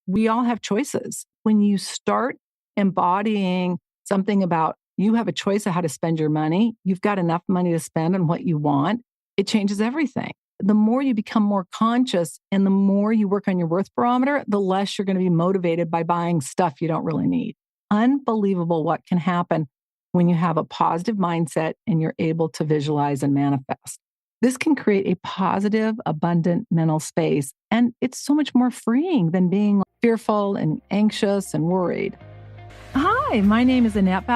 we all have choices. When you start embodying something about you have a choice of how to spend your money, you've got enough money to spend on what you want, it changes everything. The more you become more conscious and the more you work on your worth barometer, the less you're going to be motivated by buying stuff you don't really need. Unbelievable what can happen when you have a positive mindset and you're able to visualize and manifest. This can create a positive, abundant mental space. And it's so much more freeing than being fearful and anxious and worried. Hi, my name is Annette,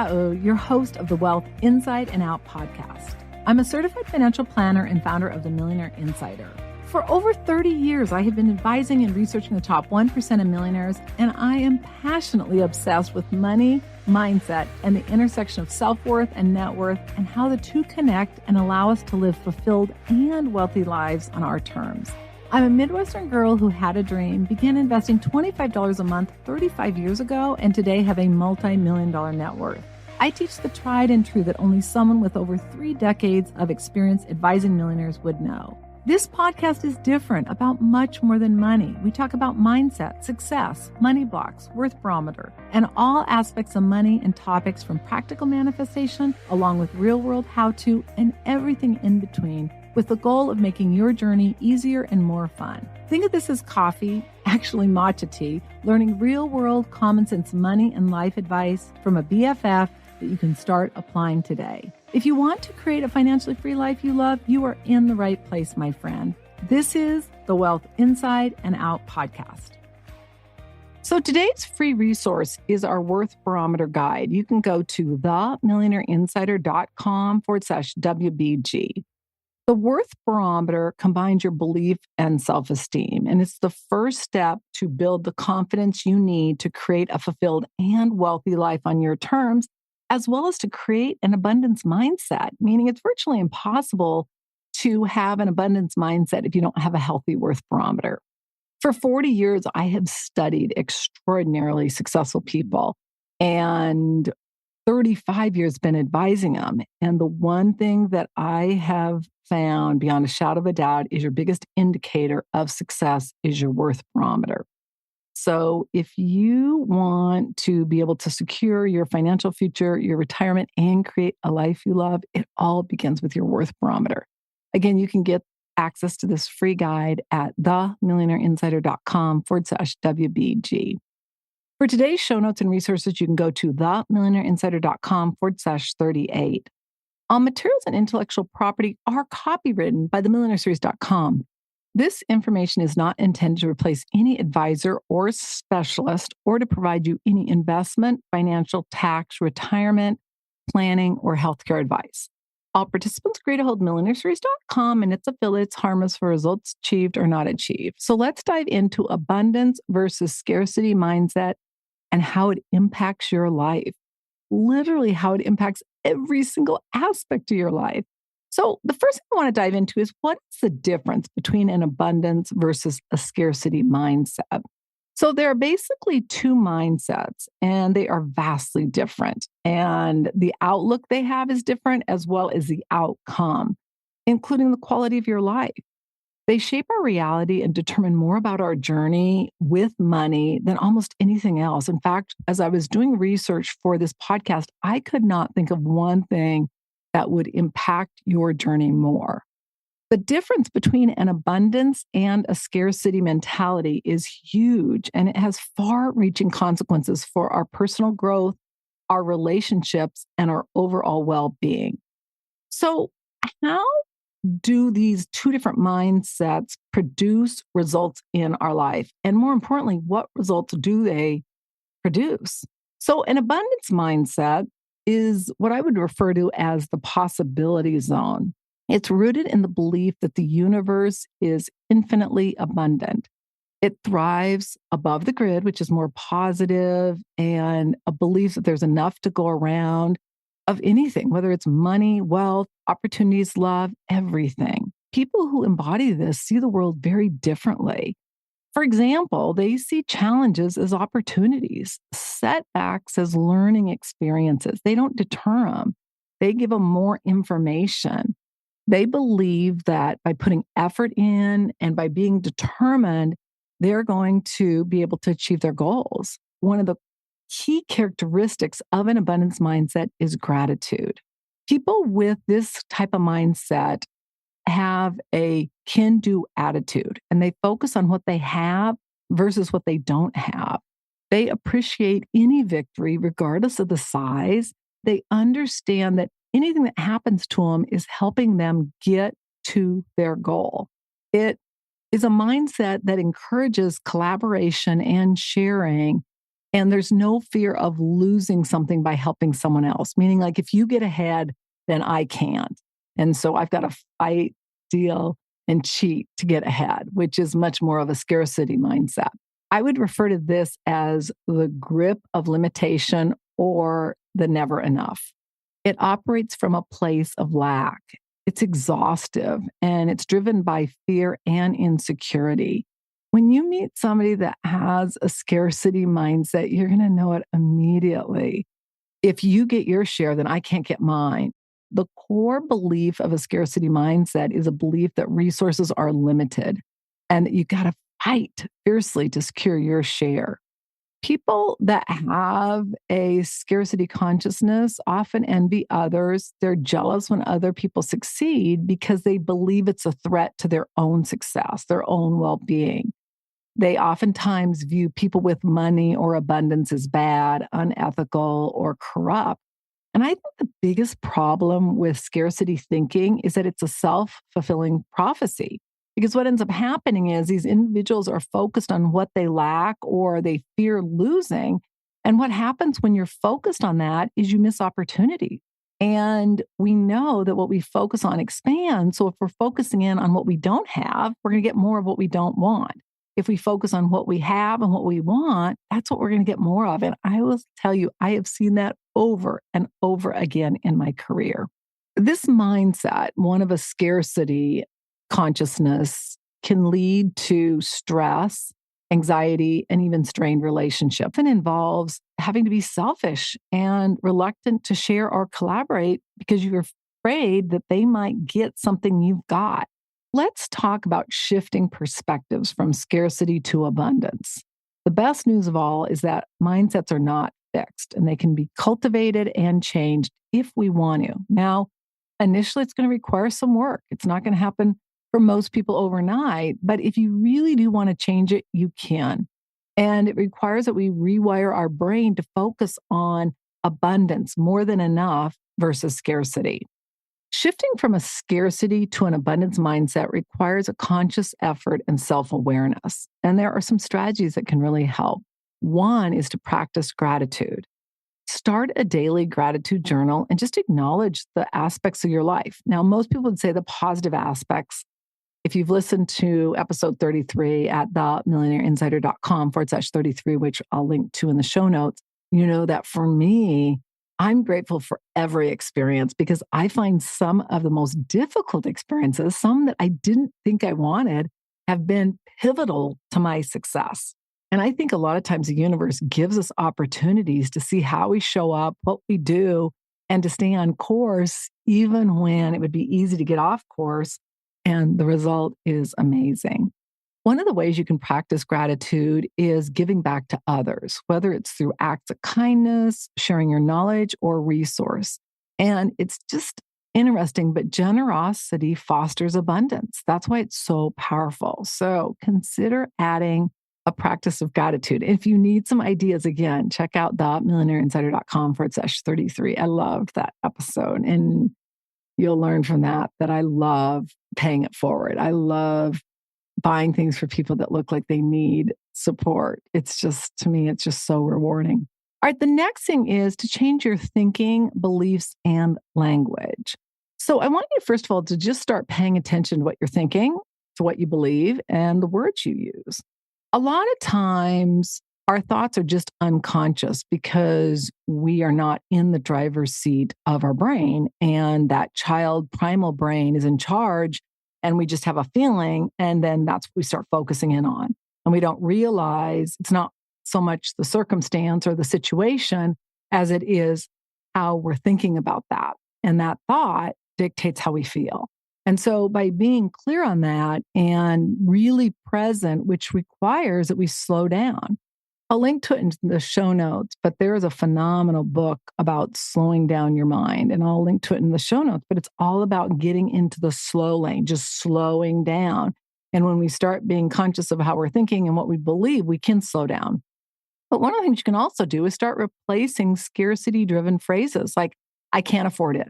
your host of the Wealth Inside and Out podcast. I'm a certified financial planner and founder of the Millionaire Insider. For over 30 years, I have been advising and researching the top 1% of millionaires, and I am passionately obsessed with money, mindset, and the intersection of self-worth and net worth, and how the two connect and allow us to live fulfilled and wealthy lives on our terms. I'm a Midwestern girl who had a dream, began investing $25 a month 35 years ago, and today have a multi-million-dollar net worth. I teach the tried and true that only someone with over 3 decades of experience advising millionaires would know. This podcast is different, about much more than money. We talk about mindset, success, money blocks, worth barometer, and all aspects of money and topics from practical manifestation, along with real-world how-to and everything in between, with the goal of making your journey easier and more fun. Think of this as coffee, actually matcha tea, learning real-world common sense money and life advice from a BFF that you can start applying today. If you want to create a financially free life you love, you are in the right place, my friend. This is the Wealth Inside and Out podcast. So today's free resource is our Worth Barometer Guide. You can go to themillionaireinsider.com/WBG. The Worth Barometer combines your belief and self-esteem, and it's the first step to build the confidence you need to create a fulfilled and wealthy life on your terms, as well as to create an abundance mindset, meaning it's virtually impossible to have an abundance mindset if you don't have a healthy worth barometer. For 40 years, I have studied extraordinarily successful people and 35 years been advising them. And the one thing that I have found beyond a shadow of a doubt is your biggest indicator of success is your worth barometer. So if you want to be able to secure your financial future, your retirement, and create a life you love, it all begins with your worth barometer. Again, you can get access to this free guide at themillionaireinsider.com/WBG. For today's show notes and resources, you can go to themillionaireinsider.com/38. All materials and intellectual property are copywritten by themillionaireseries.com. This information is not intended to replace any advisor or specialist or to provide you any investment, financial, tax, retirement, planning, or healthcare advice. All participants agree to hold millionaireseries.com and its affiliates harmless for results achieved or not achieved. So let's dive into abundance versus scarcity mindset and how it impacts your life. Literally how it impacts every single aspect of your life. So the first thing I want to dive into is what is the difference between an abundance versus a scarcity mindset? So there are basically two mindsets and they are vastly different. And the outlook they have is different as well as the outcome, including the quality of your life. They shape our reality and determine more about our journey with money than almost anything else. In fact, as I was doing research for this podcast, I could not think of one thing that would impact your journey more. The difference between an abundance and a scarcity mentality is huge, and it has far-reaching consequences for our personal growth, our relationships, and our overall well-being. So how do these two different mindsets produce results in our life? And more importantly, what results do they produce? So an abundance mindset is what I would refer to as the possibility zone. It's rooted in the belief that the universe is infinitely abundant. It thrives above the grid, which is more positive, and a belief that there's enough to go around of anything, whether it's money, wealth, opportunities, love, everything. People who embody this see the world very differently. For example, they see challenges as opportunities, setbacks as learning experiences. They don't deter them. They give them more information. They believe that by putting effort in and by being determined, they're going to be able to achieve their goals. One of the key characteristics of an abundance mindset is gratitude. People with this type of mindset have a can do attitude and they focus on what they have versus what they don't have. They appreciate any victory, regardless of the size. They understand that anything that happens to them is helping them get to their goal. It is a mindset that encourages collaboration and sharing. And there's no fear of losing something by helping someone else, meaning like if you get ahead, then I can't. And so I've got to fight, deal, and cheat to get ahead, which is much more of a scarcity mindset. I would refer to this as the grip of limitation or the never enough. It operates from a place of lack. It's exhaustive and it's driven by fear and insecurity. When you meet somebody that has a scarcity mindset, you're going to know it immediately. If you get your share, then I can't get mine. The core belief of a scarcity mindset is a belief that resources are limited and that you got to fight fiercely to secure your share. People that have a scarcity consciousness often envy others. They're jealous when other people succeed because they believe it's a threat to their own success, their own well being. They oftentimes view people with money or abundance as bad, unethical, or corrupt. And I think the biggest problem with scarcity thinking is that it's a self-fulfilling prophecy. Because what ends up happening is these individuals are focused on what they lack or they fear losing. And what happens when you're focused on that is you miss opportunity. And we know that what we focus on expands. So if we're focusing in on what we don't have, we're going to get more of what we don't want. If we focus on what we have and what we want, that's what we're going to get more of. And I will tell you, I have seen that over and over again in my career. This mindset, one of a scarcity consciousness, can lead to stress, anxiety, and even strained relationships. And involves having to be selfish and reluctant to share or collaborate because you're afraid that they might get something you've got. Let's talk about shifting perspectives from scarcity to abundance. The best news of all is that mindsets are not fixed and they can be cultivated and changed if we want to. Now, initially, it's going to require some work. It's not going to happen for most people overnight, but if you really do want to change it, you can. And it requires that we rewire our brain to focus on abundance, more than enough versus scarcity. Shifting from a scarcity to an abundance mindset requires a conscious effort and self-awareness. And there are some strategies that can really help. One is to practice gratitude. Start a daily gratitude journal and just acknowledge the aspects of your life. Now, most people would say the positive aspects. If you've listened to episode 33 at themillionaireinsider.com/33, which I'll link to in the show notes, you know that for me, I'm grateful for every experience because I find some of the most difficult experiences, some that I didn't think I wanted, have been pivotal to my success. And I think a lot of times the universe gives us opportunities to see how we show up, what we do, and to stay on course, even when it would be easy to get off course. And the result is amazing. One of the ways you can practice gratitude is giving back to others, whether it's through acts of kindness, sharing your knowledge, or resource. And it's just interesting, but generosity fosters abundance. That's why it's so powerful. So consider adding a practice of gratitude. If you need some ideas, again, check out themillionaireinsider.com/33. I loved that episode. And you'll learn from that I love paying it forward. I love buying things for people that look like they need support. It's just, to me, it's just so rewarding. All right, the next thing is to change your thinking, beliefs, and language. So I want you, first of all, to just start paying attention to what you're thinking, to what you believe, and the words you use. A lot of times, our thoughts are just unconscious because we are not in the driver's seat of our brain, and that child primal brain is in charge, and we just have a feeling, and then that's what we start focusing in on. And we don't realize it's not so much the circumstance or the situation as it is how we're thinking about that. And that thought dictates how we feel. And so by being clear on that and really present, which requires that we slow down. I'll link to it in the show notes, but there is a phenomenal book about slowing down your mind, and I'll link to it in the show notes, but it's all about getting into the slow lane, just slowing down. And when we start being conscious of how we're thinking and what we believe, we can slow down. But one of the things you can also do is start replacing scarcity driven phrases like, I can't afford it,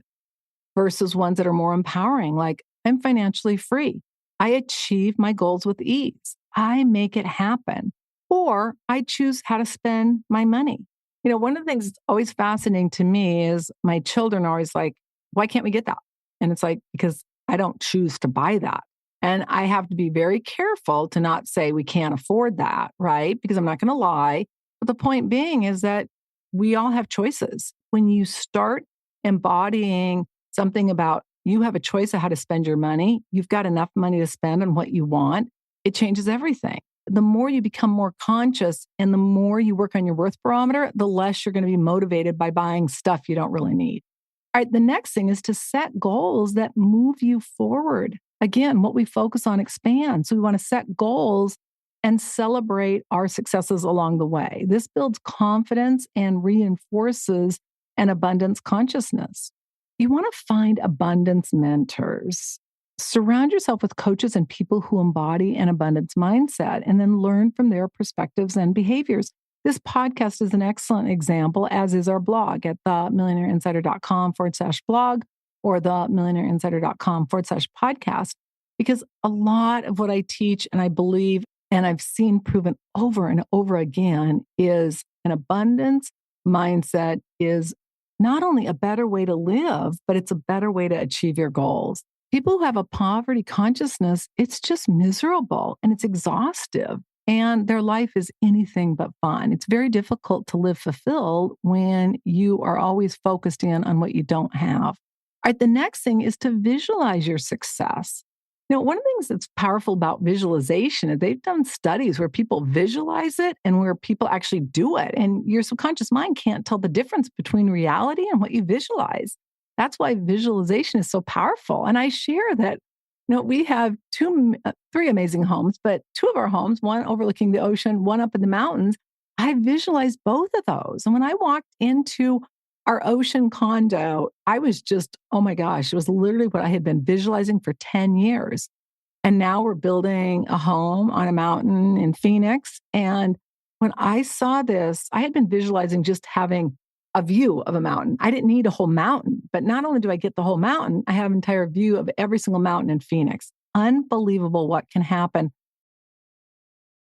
versus ones that are more empowering, like, I'm financially free. I achieve my goals with ease. I make it happen. Or I choose how to spend my money. One of the things that's always fascinating to me is my children are always like, why can't we get that? And it's like, because I don't choose to buy that. And I have to be very careful to not say we can't afford that, right? Because I'm not going to lie. But the point being is that we all have choices. When you start embodying something about you have a choice of how to spend your money, you've got enough money to spend on what you want, it changes everything. The more you become more conscious and the more you work on your worth barometer, the less you're going to be motivated by buying stuff you don't really need. All right, the next thing is to set goals that move you forward. Again, what we focus on expands. So we want to set goals and celebrate our successes along the way. This builds confidence and reinforces an abundance consciousness. You want to find abundance mentors. Surround yourself with coaches and people who embody an abundance mindset and then learn from their perspectives and behaviors. This podcast is an excellent example, as is our blog at themillionaireinsider.com/blog or themillionaireinsider.com/podcast, because a lot of what I teach and I believe and I've seen proven over and over again is an abundance mindset is not only a better way to live, but it's a better way to achieve your goals. People who have a poverty consciousness, it's just miserable and it's exhaustive. And their life is anything but fun. It's very difficult to live fulfilled when you are always focused in on what you don't have. All right, the next thing is to visualize your success. One of the things that's powerful about visualization is they've done studies where people visualize it and where people actually do it. And your subconscious mind can't tell the difference between reality and what you visualize. That's why visualization is so powerful. And I share that, we have three amazing homes, but two of our homes, one overlooking the ocean, one up in the mountains, I visualized both of those. And when I walked into our ocean condo, I was just, oh my gosh, it was literally what I had been visualizing for 10 years. And now we're building a home on a mountain in Phoenix. And when I saw this, I had been visualizing just having a view of a mountain. I didn't need a whole mountain, but not only do I get the whole mountain, I have an entire view of every single mountain in Phoenix. Unbelievable what can happen